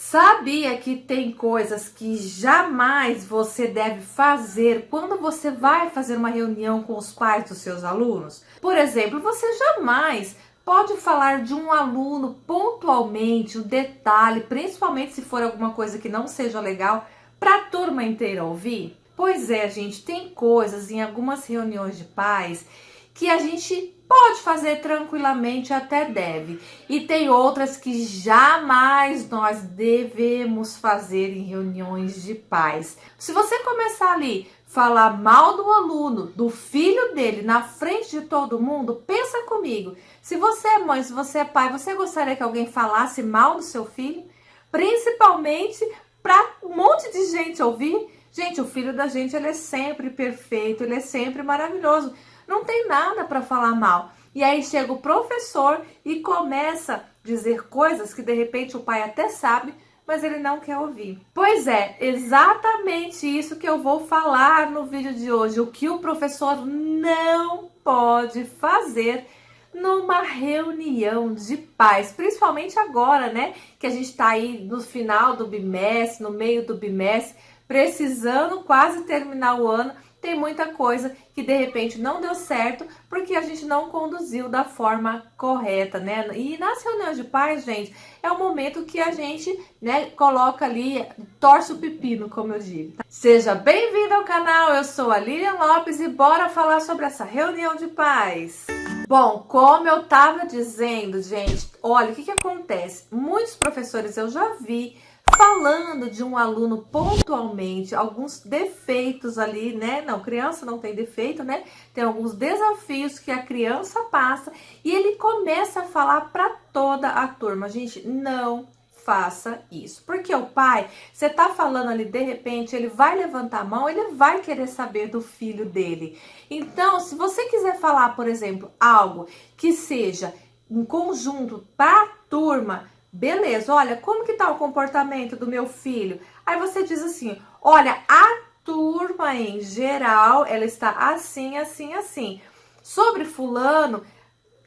Sabia que tem coisas que jamais você deve fazer quando você vai fazer uma reunião com os pais dos seus alunos? Por exemplo, você jamais pode falar de um aluno pontualmente, um detalhe, principalmente se for alguma coisa que não seja legal, para a turma inteira ouvir? Pois é, gente, tem coisas em algumas reuniões de pais que a gente pode fazer tranquilamente, até deve. E tem outras que jamais nós devemos fazer em reuniões de pais. Se você começar ali falar mal do aluno, do filho dele, na frente de todo mundo, pensa comigo. Se você é mãe, se você é pai, você gostaria que alguém falasse mal do seu filho? Principalmente para um monte de gente ouvir? Gente, o filho da gente, ele é sempre perfeito, ele é sempre maravilhoso. Não tem nada para falar mal. E aí chega o professor e começa a dizer coisas que de repente o pai até sabe, mas ele não quer ouvir. Pois é, exatamente isso que eu vou falar no vídeo de hoje. O que o professor não pode fazer numa reunião de pais, principalmente agora, né? Que a gente tá aí no final do bimestre, no meio do bimestre, precisando quase terminar o ano. Tem muita coisa que de repente não deu certo porque a gente não conduziu da forma correta, né? E nas reuniões de pais, gente, é o momento que a gente, né, coloca ali, torce o pepino, como eu digo. Tá? Seja bem-vindo ao canal, eu sou a Lilian Lopes e bora falar sobre essa reunião de pais. Bom, como eu tava dizendo, gente, olha, o que acontece? Muitos professores eu já vi falando de um aluno pontualmente, alguns defeitos ali, né? Não, criança não tem defeito, né? Tem alguns desafios que a criança passa e ele começa a falar para toda a turma. Gente, não faça isso. Porque o pai, você tá falando ali, de repente, ele vai levantar a mão, ele vai querer saber do filho dele. Então, se você quiser falar, por exemplo, algo que seja em conjunto para a turma, beleza, olha, como que tá o comportamento do meu filho? Aí você diz assim, olha, a turma em geral, ela está assim, assim, assim. Sobre fulano,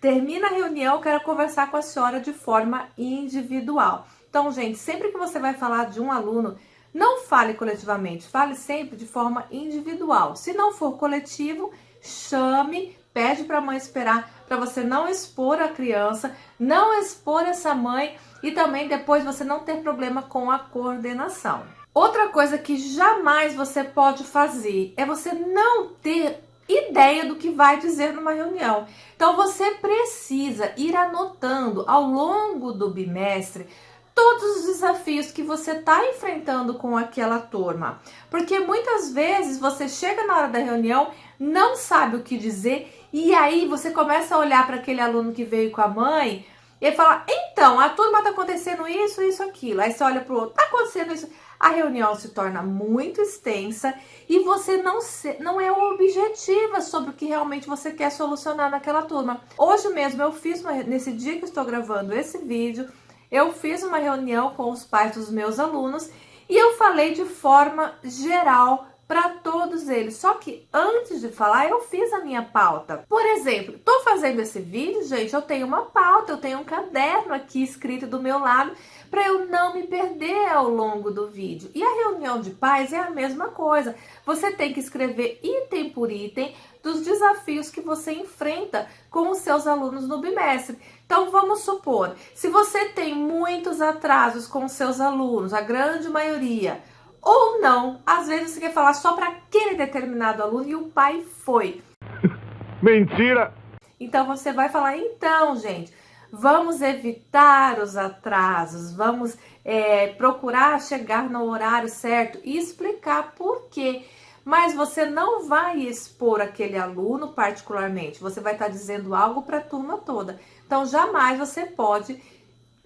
termina a reunião, eu quero conversar com a senhora de forma individual. Então, gente, sempre que você vai falar de um aluno, não fale coletivamente, fale sempre de forma individual. Se não for coletivo, chame, pede para a mãe esperar, para você não expor a criança, não expor essa mãe e também depois você não ter problema com a coordenação. Outra coisa que jamais você pode fazer é você não ter ideia do que vai dizer numa reunião. Então você precisa ir anotando ao longo do bimestre todos os desafios que você está enfrentando com aquela turma. Porque muitas vezes você chega na hora da reunião, não sabe o que dizer e aí você começa a olhar para aquele aluno que veio com a mãe e fala, então, a turma tá acontecendo isso, isso, aquilo. Aí você olha pro outro, tá acontecendo isso. A reunião se torna muito extensa e você não é objetiva sobre o que realmente você quer solucionar naquela turma. Hoje mesmo eu fiz, nesse dia que eu estou gravando esse vídeo, eu fiz uma reunião com os pais dos meus alunos e eu falei de forma geral para todos eles. Só que antes de falar, eu fiz a minha pauta. Por exemplo, tô fazendo esse vídeo, gente, eu tenho uma pauta, eu tenho um caderno aqui escrito do meu lado para eu não me perder ao longo do vídeo. E a reunião de pais é a mesma coisa. Você tem que escrever item por item dos desafios que você enfrenta com os seus alunos no bimestre. Então, vamos supor, se você tem muitos atrasos com os seus alunos, a grande maioria, ou não, às vezes você quer falar só para aquele determinado aluno e o pai foi. Mentira! Então você vai falar, então, gente, vamos evitar os atrasos, vamos procurar chegar no horário certo e explicar por quê. Mas você não vai expor aquele aluno particularmente, você vai estar dizendo algo para a turma toda. Então jamais você pode,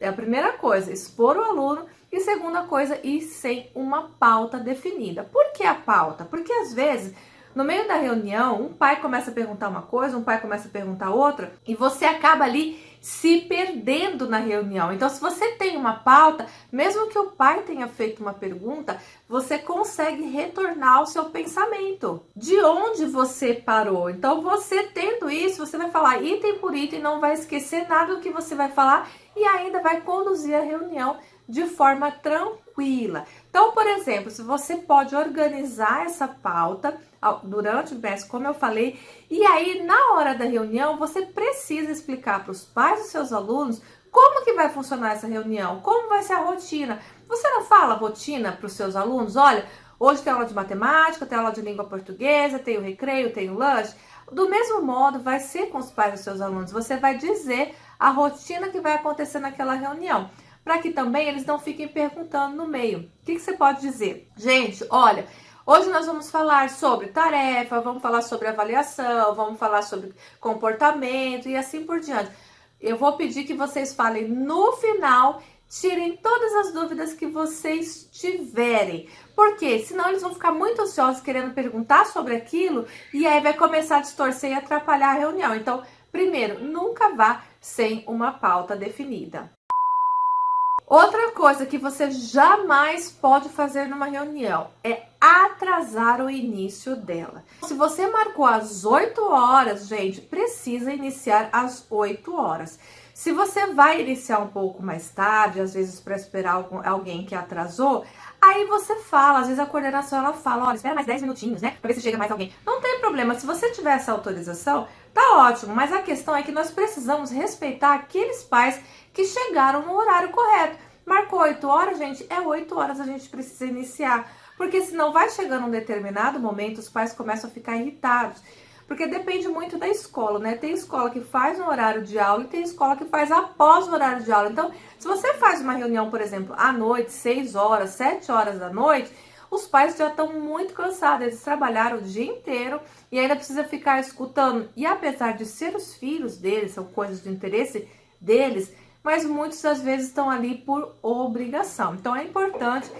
é a primeira coisa, expor o aluno. E segunda coisa, ir sem uma pauta definida. Por que a pauta? Porque às vezes, no meio da reunião, um pai começa a perguntar uma coisa, um pai começa a perguntar outra, e você acaba ali se perdendo na reunião. Então, se você tem uma pauta, mesmo que o pai tenha feito uma pergunta, você consegue retornar ao seu pensamento. De onde você parou? Então, você tendo isso, você vai falar item por item, não vai esquecer nada do que você vai falar e ainda vai conduzir a reunião de forma tranquila. Então, por exemplo, se você pode organizar essa pauta durante o bimestre, como eu falei, e aí na hora da reunião você precisa explicar para os pais dos seus alunos como que vai funcionar essa reunião, como vai ser a rotina. Você não fala rotina para os seus alunos? Olha, hoje tem aula de matemática, tem aula de língua portuguesa, tem o recreio, tem o lanche. Do mesmo modo, vai ser com os pais dos seus alunos. Você vai dizer a rotina que vai acontecer naquela reunião, para que também eles não fiquem perguntando no meio. O que você pode dizer? Gente, olha, hoje nós vamos falar sobre tarefa, vamos falar sobre avaliação, vamos falar sobre comportamento e assim por diante. Eu vou pedir que vocês falem no final, tirem todas as dúvidas que vocês tiverem. Porque senão eles vão ficar muito ansiosos querendo perguntar sobre aquilo e aí vai começar a distorcer e atrapalhar a reunião. Então, primeiro, nunca vá sem uma pauta definida. Outra coisa que você jamais pode fazer numa reunião é atrasar o início dela. Se você marcou às 8 horas, gente, precisa iniciar às 8 horas. Se você vai iniciar um pouco mais tarde, às vezes para esperar alguém que atrasou, aí você fala, às vezes a coordenação ela fala, olha, espera mais 10 minutinhos, né, para ver se chega mais alguém. Não tem problema, se você tiver essa autorização, tá ótimo, mas a questão é que nós precisamos respeitar aqueles pais que chegaram no horário correto. Marcou 8 horas, gente, é 8 horas a gente precisa iniciar, porque senão vai chegando um determinado momento, os pais começam a ficar irritados. Porque depende muito da escola, né? Tem escola que faz no horário de aula e tem escola que faz após o horário de aula. Então, se você faz uma reunião, por exemplo, à noite, 6 horas, 7 horas da noite, os pais já estão muito cansados. Eles trabalharam o dia inteiro e ainda precisa ficar escutando. E apesar de ser os filhos deles, são coisas de interesse deles, mas muitos às vezes estão ali por obrigação. Então, é importante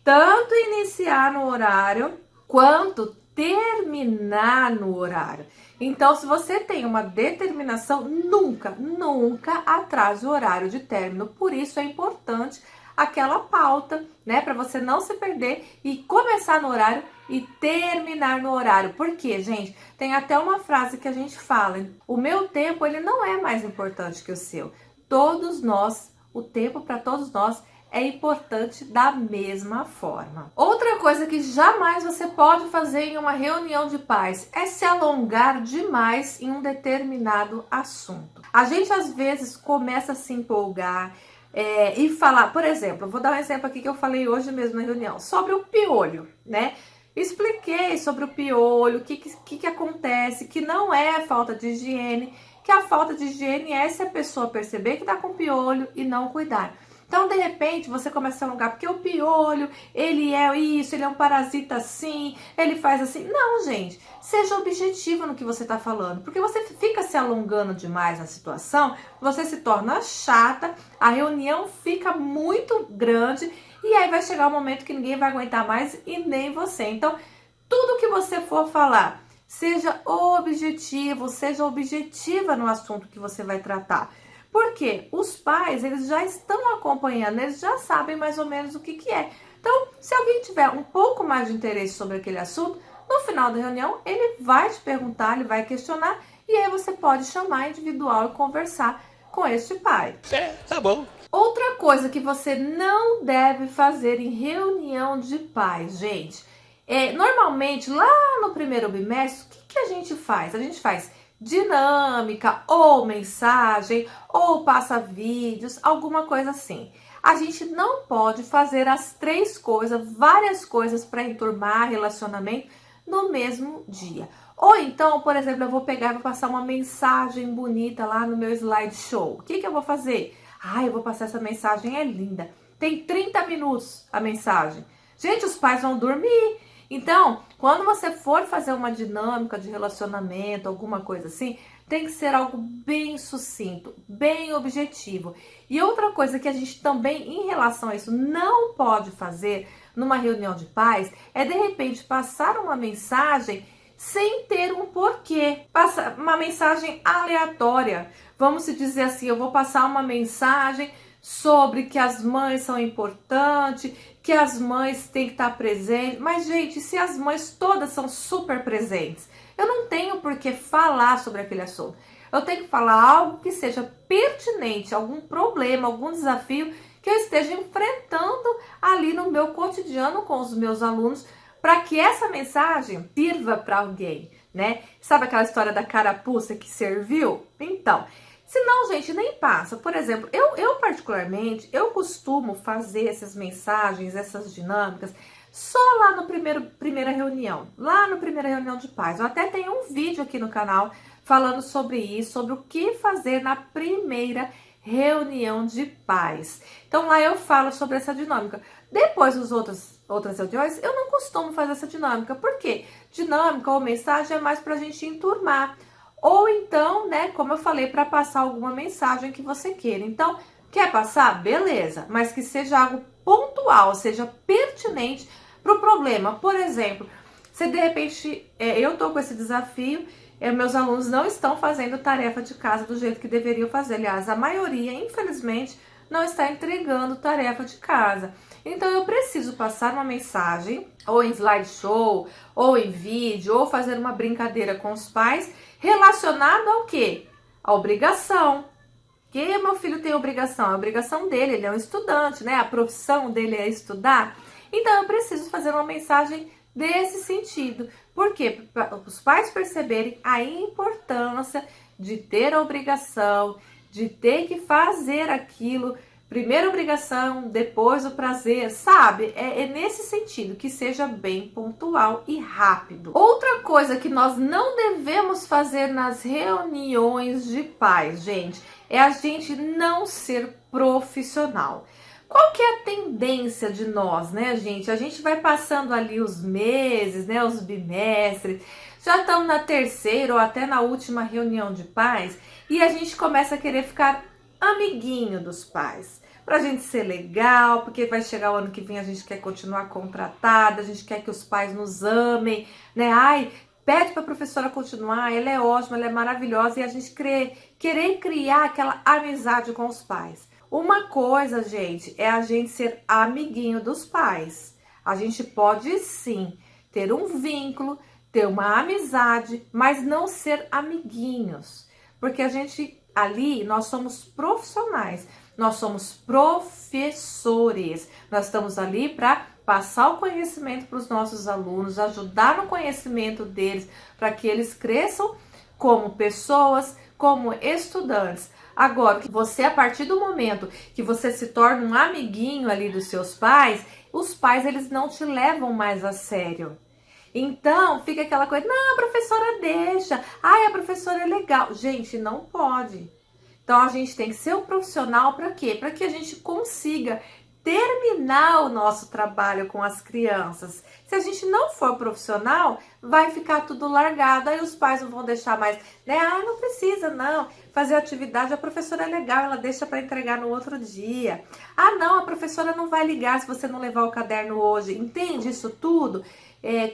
tanto iniciar no horário quanto terminar no horário. Então, se você tem uma determinação, nunca atrase o horário de término. Por isso é importante aquela pauta, né, para você não se perder e começar no horário e terminar no horário. Porque, gente, tem até uma frase que a gente fala: o meu tempo, ele não é mais importante que o seu. Todos nós, o tempo para todos nós é importante da mesma forma. Outra coisa que jamais você pode fazer em uma reunião de pais é se alongar demais em um determinado assunto. A gente às vezes começa a se empolgar e falar, por exemplo, vou dar um exemplo aqui que eu falei hoje mesmo na reunião, sobre o piolho, né? Expliquei sobre o piolho, o que acontece, que não é falta de higiene, que a falta de higiene é se a pessoa perceber que tá com piolho e não cuidar. Então, de repente, você começa a alongar, porque o piolho, ele é isso, ele é um parasita assim, ele faz assim. Não, gente, seja objetivo no que você está falando, porque você fica se alongando demais na situação, você se torna chata, a reunião fica muito grande e aí vai chegar um momento que ninguém vai aguentar mais e nem você. Então, tudo que você for falar, seja objetivo, seja objetiva no assunto que você vai tratar. Porque os pais, eles já estão acompanhando, eles já sabem mais ou menos o que é. Então, se alguém tiver um pouco mais de interesse sobre aquele assunto, no final da reunião, ele vai te perguntar, ele vai questionar, e aí você pode chamar individual e conversar com este pai. Tá bom. Outra coisa que você não deve fazer em reunião de pais, gente, normalmente, lá no primeiro bimestre, o que a gente faz? A gente faz dinâmica, ou mensagem, ou passa vídeos, alguma coisa assim. A gente não pode fazer as 3 coisas, várias coisas para enturmar relacionamento no mesmo dia. Ou então, por exemplo, eu vou pegar e vou passar uma mensagem bonita lá no meu slideshow. O que eu vou fazer? Eu vou passar essa mensagem, é linda. Tem 30 minutos a mensagem. Gente, os pais vão dormir. Então, quando você for fazer uma dinâmica de relacionamento, alguma coisa assim, tem que ser algo bem sucinto, bem objetivo. E outra coisa que a gente também, em relação a isso, não pode fazer numa reunião de pais, é de repente passar uma mensagem sem ter um porquê. Passar uma mensagem aleatória. Vamos dizer assim, eu vou passar uma mensagem sobre que as mães são importantes, que as mães têm que estar presentes. Mas, gente, se as mães todas são super presentes, eu não tenho por que falar sobre aquele assunto. Eu tenho que falar algo que seja pertinente, algum problema, algum desafio que eu esteja enfrentando ali no meu cotidiano com os meus alunos, para que essa mensagem sirva para alguém, né? Sabe aquela história da carapuça que serviu? Então, senão, gente, nem passa. Por exemplo, eu particularmente, eu costumo fazer essas mensagens, essas dinâmicas, só lá no primeira reunião, lá no primeira reunião de pais. Eu até tenho um vídeo aqui no canal falando sobre isso, sobre o que fazer na primeira reunião de pais. Então lá eu falo sobre essa dinâmica. Depois das outras reuniões, eu não costumo fazer essa dinâmica. Por quê? Dinâmica ou mensagem é mais pra gente enturmar. Ou então, né, como eu falei, para passar alguma mensagem que você queira. Então, quer passar? Beleza, mas que seja algo pontual, seja pertinente para o problema. Por exemplo, se de repente eu tô com esse desafio, meus alunos não estão fazendo tarefa de casa do jeito que deveriam fazer. Aliás, a maioria, infelizmente, não está entregando tarefa de casa. Então, eu preciso passar uma mensagem, ou em slideshow, ou em vídeo, ou fazer uma brincadeira com os pais, relacionado ao quê? A obrigação. Que meu filho tem obrigação? É a obrigação dele, ele é um estudante, né? A profissão dele é estudar. Então, eu preciso fazer uma mensagem desse sentido. Por quê? Para os pais perceberem a importância de ter a obrigação, de ter que fazer aquilo. Primeiro a obrigação, depois o prazer, sabe? É nesse sentido, que seja bem pontual e rápido. Outra coisa que nós não devemos fazer nas reuniões de pais, gente, é a gente não ser profissional. Qual que é a tendência de nós, né, gente? A gente vai passando ali os meses, né, os bimestres, já estamos na terceira ou até na última reunião de pais e a gente começa a querer ficar amiguinho dos pais. Pra gente ser legal, porque vai chegar o ano que vem, a gente quer continuar contratada, a gente quer que os pais nos amem, né? Ai, pede pra professora continuar, ela é ótima, ela é maravilhosa, e a gente querer criar aquela amizade com os pais. Uma coisa, gente, é a gente ser amiguinho dos pais. A gente pode sim ter um vínculo, ter uma amizade, mas não ser amiguinhos. Porque a gente ali, nós somos profissionais, nós somos professores. Nós estamos ali para passar o conhecimento para os nossos alunos, ajudar no conhecimento deles, para que eles cresçam como pessoas, como estudantes. Agora, você, a partir do momento que você se torna um amiguinho ali dos seus pais, os pais, eles não te levam mais a sério. Então, fica aquela coisa, não, a professora deixa, ai, a professora é legal. Gente, não pode. Então, a gente tem que ser um profissional para quê? Para que a gente consiga terminar o nosso trabalho com as crianças. Se a gente não for profissional, vai ficar tudo largado, aí os pais não vão deixar mais, né? Ah, não precisa não fazer atividade, a professora é legal, ela deixa para entregar no outro dia. Ah, não, a professora não vai ligar se você não levar o caderno hoje. Entende isso tudo?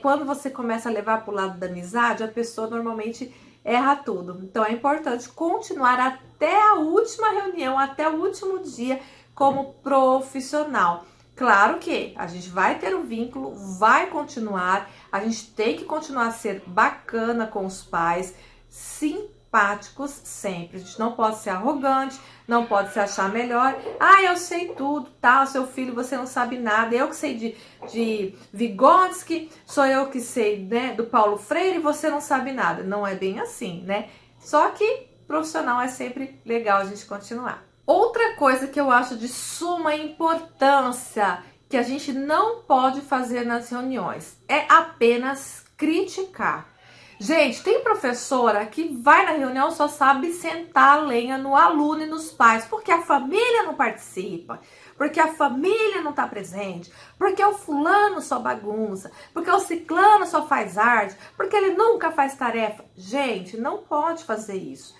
Quando você começa a levar para o lado da amizade, a pessoa normalmente erra tudo. Então é importante continuar até a última reunião, até o último dia como profissional. Claro que a gente vai ter um vínculo, vai continuar, a gente tem que continuar a ser bacana com os pais, simpáticos sempre. A gente não pode ser arrogante, não pode se achar melhor. Ah, eu sei tudo, tá? Seu filho, você não sabe nada. Eu que sei de Vygotsky, sou eu que sei, né, do Paulo Freire, e você não sabe nada. Não é bem assim, né? Só que profissional é sempre legal a gente continuar. Outra coisa que eu acho de suma importância que a gente não pode fazer nas reuniões é apenas criticar. Gente, tem professora que vai na reunião só sabe sentar a lenha no aluno e nos pais, porque a família não participa, porque a família não está presente, porque o fulano só bagunça, porque o ciclano só faz arte, porque ele nunca faz tarefa. Gente, não pode fazer isso.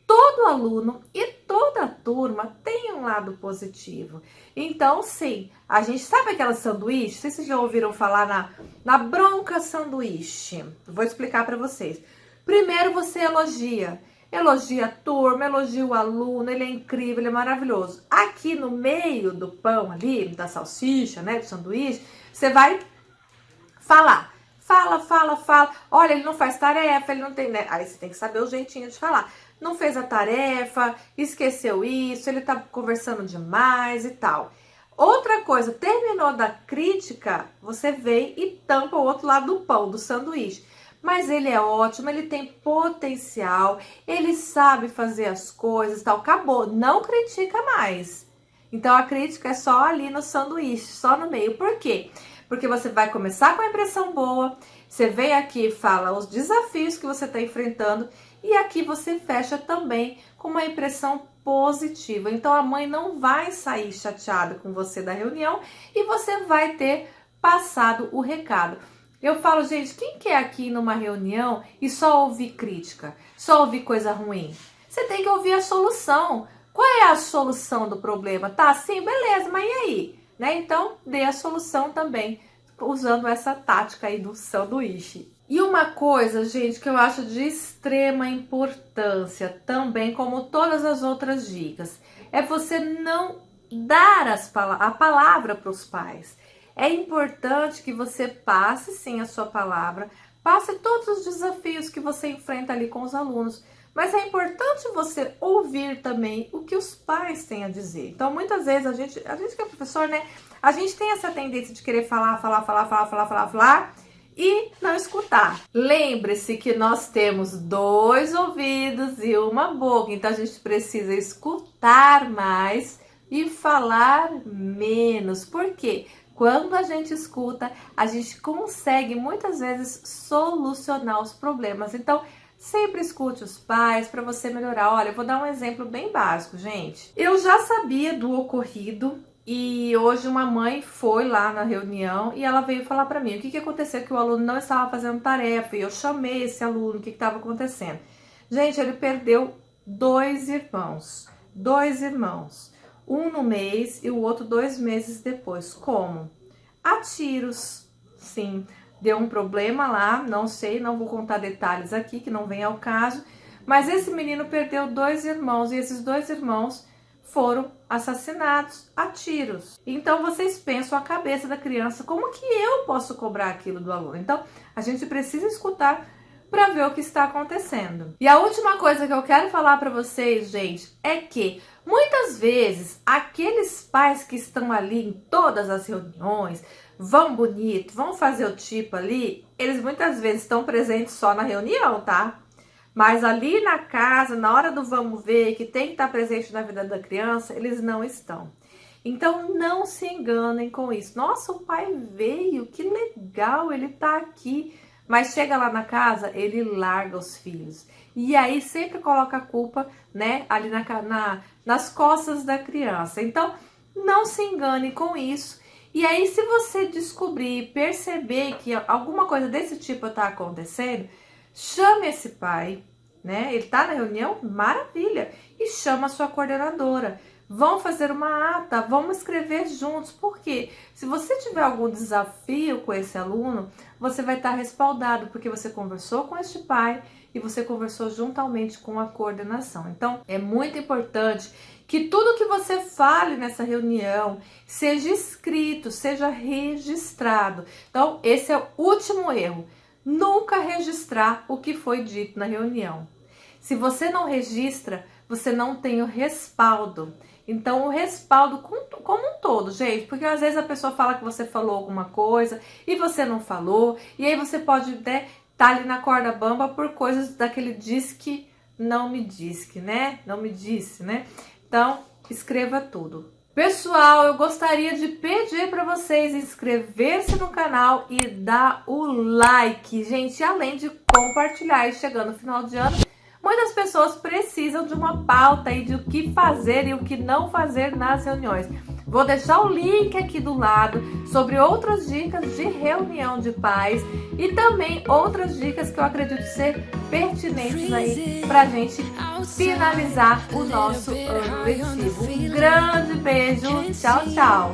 Todo aluno e toda turma tem um lado positivo. Então, sim, a gente sabe aquela sanduíche? Não sei se vocês já ouviram falar na bronca sanduíche. Vou explicar para vocês. Primeiro você elogia. Elogia a turma, elogia o aluno, ele é incrível, ele é maravilhoso. Aqui no meio do pão ali, da salsicha, né, do sanduíche, você vai falar. Fala. Olha, ele não faz tarefa, ele não tem, né? Aí você tem que saber o jeitinho de falar. não fez a tarefa, esqueceu isso, ele tá conversando demais e tal. Outra coisa, terminou da crítica, você vem e tampa o outro lado do pão, do sanduíche. Mas ele é ótimo, ele tem potencial, ele sabe fazer as coisas e tal. Acabou, não critica mais. Então a crítica é só ali no sanduíche, só no meio. Por quê? Porque você vai começar com a impressão boa, você vem aqui e fala os desafios que você está enfrentando e aqui você fecha também com uma impressão positiva. Então a mãe não vai sair chateada com você da reunião e você vai ter passado o recado. Eu falo, gente, quem quer aqui numa reunião e só ouvir crítica, só ouvir coisa ruim? Você tem que ouvir a solução. Qual é a solução do problema? Tá assim? Beleza, mas e aí? Né? Então, dê a solução também, usando essa tática aí do sanduíche. E uma coisa, gente, que eu acho de extrema importância, também como todas as outras dicas, é você não dar a palavra para os pais. É importante que você passe sim a sua palavra, passe todos os desafios que você enfrenta ali com os alunos, mas é importante você ouvir também o que os pais têm a dizer. Então, muitas vezes, a gente que é professor, né, a gente tem essa tendência de querer falar e não escutar. Lembre-se que nós temos 2 ouvidos e uma boca, então a gente precisa escutar mais e falar menos. Por quê? Quando a gente escuta, a gente consegue muitas vezes solucionar os problemas. Então, sempre escute os pais para você melhorar. Olha, eu vou dar um exemplo bem básico, gente. Eu já sabia do ocorrido e hoje uma mãe foi lá na reunião e ela veio falar para mim o que aconteceu, que o aluno não estava fazendo tarefa e eu chamei esse aluno, o que estava acontecendo. Gente, ele perdeu 2 irmãos. 2 irmãos. Um no mês e o outro 2 meses depois. Como? A tiros. Sim, deu um problema lá, não sei, não vou contar detalhes aqui, que não vem ao caso. Mas esse menino perdeu 2 irmãos e esses 2 irmãos foram assassinados a tiros. Então vocês pensam a cabeça da criança, como que eu posso cobrar aquilo do aluno? Então a gente precisa escutar para ver o que está acontecendo. E a última coisa que eu quero falar para vocês, gente, é que muitas vezes aqueles pais que estão ali em todas as reuniões, vão bonito, vão fazer o tipo ali, eles muitas vezes estão presentes só na reunião, tá? Mas ali na casa, na hora do vamos ver, que tem que estar presente na vida da criança, eles não estão. Então não se enganem com isso. Nossa, o pai veio, que legal, ele tá aqui. Mas chega lá na casa, ele larga os filhos. E aí sempre coloca a culpa, né, ali nas costas da criança. Então, não se engane com isso. E aí, se você descobrir, perceber que alguma coisa desse tipo está acontecendo, chame esse pai, né? Ele está na reunião? Maravilha! E chama a sua coordenadora. Vão fazer uma ata, vamos escrever juntos. Por quê? Se você tiver algum desafio com esse aluno, você vai estar respaldado, porque você conversou com este pai e você conversou juntamente com a coordenação. Então, é muito importante que tudo que você fale nessa reunião seja escrito, seja registrado. Então, esse é o último erro. Nunca registrar o que foi dito na reunião. Se você não registra, você não tem o respaldo. Então, o respaldo como um todo, gente, porque às vezes a pessoa fala que você falou alguma coisa e você não falou, e aí você pode até estar ali na corda bamba por coisas daquele diz que não me disse, né? Não me disse, né? Então, escreva tudo. Pessoal, eu gostaria de pedir para vocês inscrever-se no canal e dar o like, gente, além de compartilhar. E chegando no final de ano, muitas pessoas precisam de uma pauta aí de o que fazer e o que não fazer nas reuniões. Vou deixar o link aqui do lado sobre outras dicas de reunião de pais e também outras dicas que eu acredito ser pertinentes aí pra gente finalizar o nosso ano letivo. Um grande beijo, tchau, tchau!